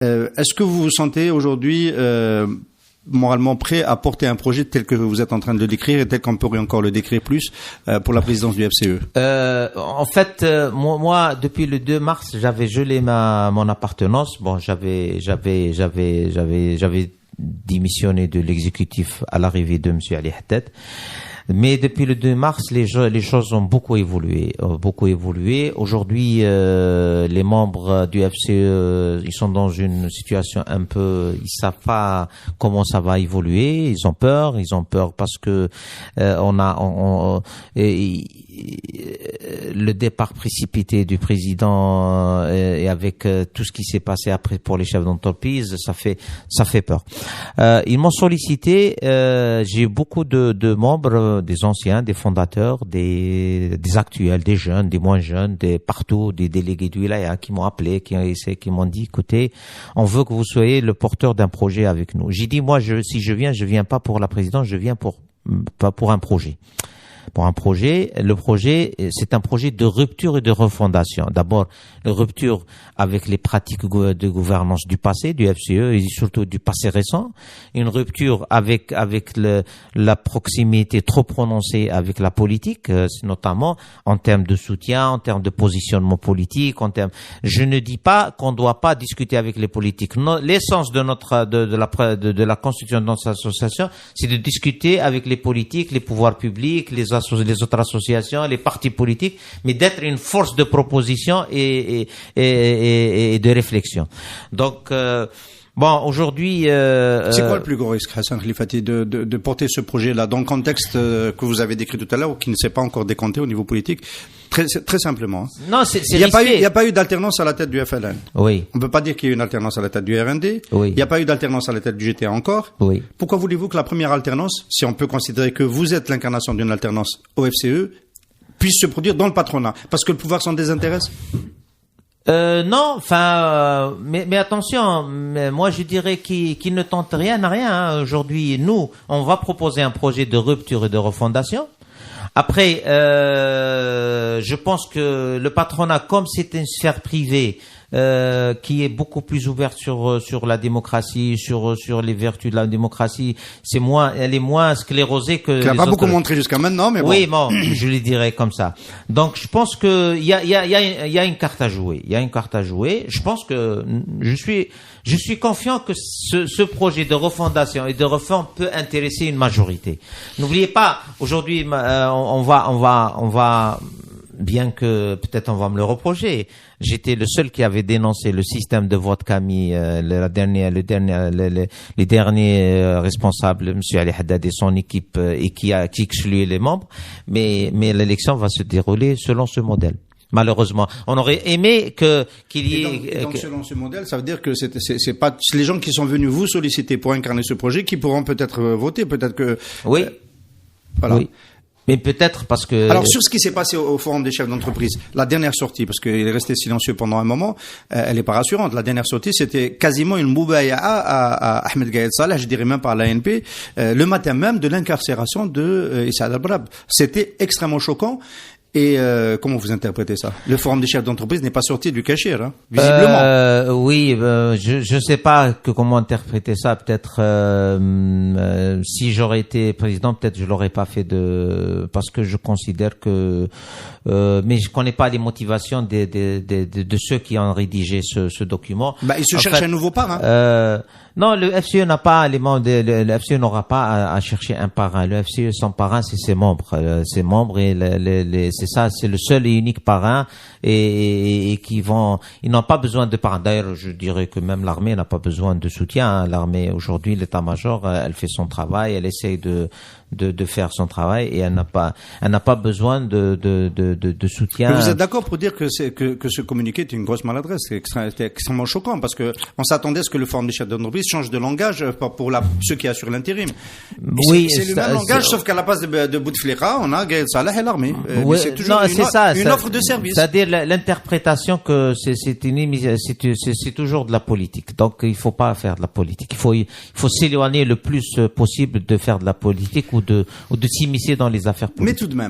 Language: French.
Est-ce que vous vous sentez aujourd'hui moralement prêt à porter un projet tel que vous êtes en train de le décrire et tel qu'on pourrait encore le décrire plus pour la présidence du FCE? En fait, moi, depuis le 2 mars, j'avais gelé mon appartenance. Bon, j'avais démissionné de l'exécutif à l'arrivée de Monsieur Ali Haddad. Mais depuis le 2 mars, les choses ont beaucoup évolué. Aujourd'hui, les membres du FCE, ils sont dans une situation un peu, ils savent pas comment ça va évoluer. Ils ont peur parce que le départ précipité du président et avec tout ce qui s'est passé après pour les chefs d'entreprise, ça fait peur. Ils m'ont sollicité. J'ai eu beaucoup de membres, des anciens, des fondateurs, des actuels, des jeunes, des moins jeunes, partout, des délégués du wilaya qui m'ont appelé, qui m'ont dit, écoutez, on veut que vous soyez le porteur d'un projet avec nous. J'ai dit, moi, si je viens pas pour la présidence, je viens pas pour un projet. Pour un projet, le projet, c'est un projet de rupture et de refondation. D'abord, une rupture avec les pratiques de gouvernance du passé, du FCE, et surtout du passé récent. Une rupture avec la proximité trop prononcée avec la politique, notamment en termes de soutien, en termes de positionnement politique, je ne dis pas qu'on ne doit pas discuter avec les politiques. L'essence de la constitution de notre association, c'est de discuter avec les politiques, les pouvoirs publics, les autres associations, les partis politiques, mais d'être une force de proposition et de réflexion. Donc, aujourd'hui... c'est quoi le plus gros risque, Hassan Khelifati, de porter ce projet-là dans le contexte que vous avez décrit tout à l'heure, ou qui ne s'est pas encore décanté au niveau politique? Très simplement. Non, c'est il n'y a pas eu d'alternance à la tête du FLN. Oui. On ne peut pas dire qu'il y a eu une alternance à la tête du RND. Oui. Il n'y a pas eu d'alternance à la tête du GTA encore. Oui. Pourquoi voulez-vous que la première alternance, si on peut considérer que vous êtes l'incarnation d'une alternance au FCE, puisse se produire dans le patronat? Parce que le pouvoir s'en désintéresse? Non, enfin, mais attention, moi je dirais qu'il ne tente rien à rien. Hein. Aujourd'hui, nous, on va proposer un projet de rupture et de refondation. Après, je pense que le patronat, comme c'est une sphère privée, qui est beaucoup plus ouverte sur la démocratie, sur les vertus de la démocratie, elle est moins sclérosée que. Tu l'as pas beaucoup montré jusqu'à maintenant, mais bon. Oui, bon, je le dirais comme ça. Donc, je pense que il y a une carte à jouer. Il y a une carte à jouer. Je pense que je suis confiant que ce projet de refondation et de réforme peut intéresser une majorité. N'oubliez pas, aujourd'hui, on va, bien que peut-être on va me le reprocher, j'étais le seul qui avait dénoncé le système de vote qu'a mis les derniers responsables, M. Ali Haddad et son équipe, et qui excluait les membres. Mais l'élection va se dérouler selon ce modèle. Malheureusement, on aurait aimé qu'il y ait. Donc selon ce modèle, ça veut dire que c'est pas les gens qui sont venus vous solliciter pour incarner ce projet qui pourront peut-être voter, peut-être que. Oui. Voilà. Oui. Mais peut-être parce que... Alors, sur ce qui s'est passé au Forum des chefs d'entreprise, la dernière sortie, parce qu'il est resté silencieux pendant un moment, elle n'est pas rassurante. La dernière sortie, c'était quasiment une moubaya'a à Ahmed Gaïd Saleh, je dirais même par l'ANP, le matin même de l'incarcération de Issa Albrab. C'était extrêmement choquant. Et comment vous interprétez ça? Le Forum des chefs d'entreprise n'est pas sorti du cachot, hein, visiblement. Oui, je sais pas comment interpréter ça. Peut-être si j'aurais été président, peut-être je l'aurais pas fait parce que je considère que mais je connais pas les motivations de ceux qui ont rédigé ce document. Ils se cherchent un nouveau parrain. Non, le FCE n'a pas le FCE n'aura pas à chercher un parrain. Le FCE, son parrain, c'est ses membres. Ses membres et c'est ça, c'est le seul et unique parrain et ils n'ont pas besoin de parrain. D'ailleurs, je dirais que même l'armée n'a pas besoin de soutien. Hein. L'armée, aujourd'hui, l'état-major, elle fait son travail, elle essaye de faire son travail et elle n'a pas besoin de soutien. Mais vous êtes d'accord pour dire que ce communiqué est une grosse maladresse? C'était extrêmement choquant parce que on s'attendait à ce que le Forum des chefs d'entreprise change de langage pour ceux qui assurent l'intérim. Oui, c'est le même langage, sauf qu'à la place de Bouteflika, on a Gaïd Saleh et l'armée. Oui, c'est toujours une offre de service. C'est-à-dire l'interprétation que c'est toujours de la politique. Donc il faut pas faire de la politique. Il faut s'éloigner le plus possible de faire de la politique ou de s'immiscer dans les affaires politiques. Mais tout de même.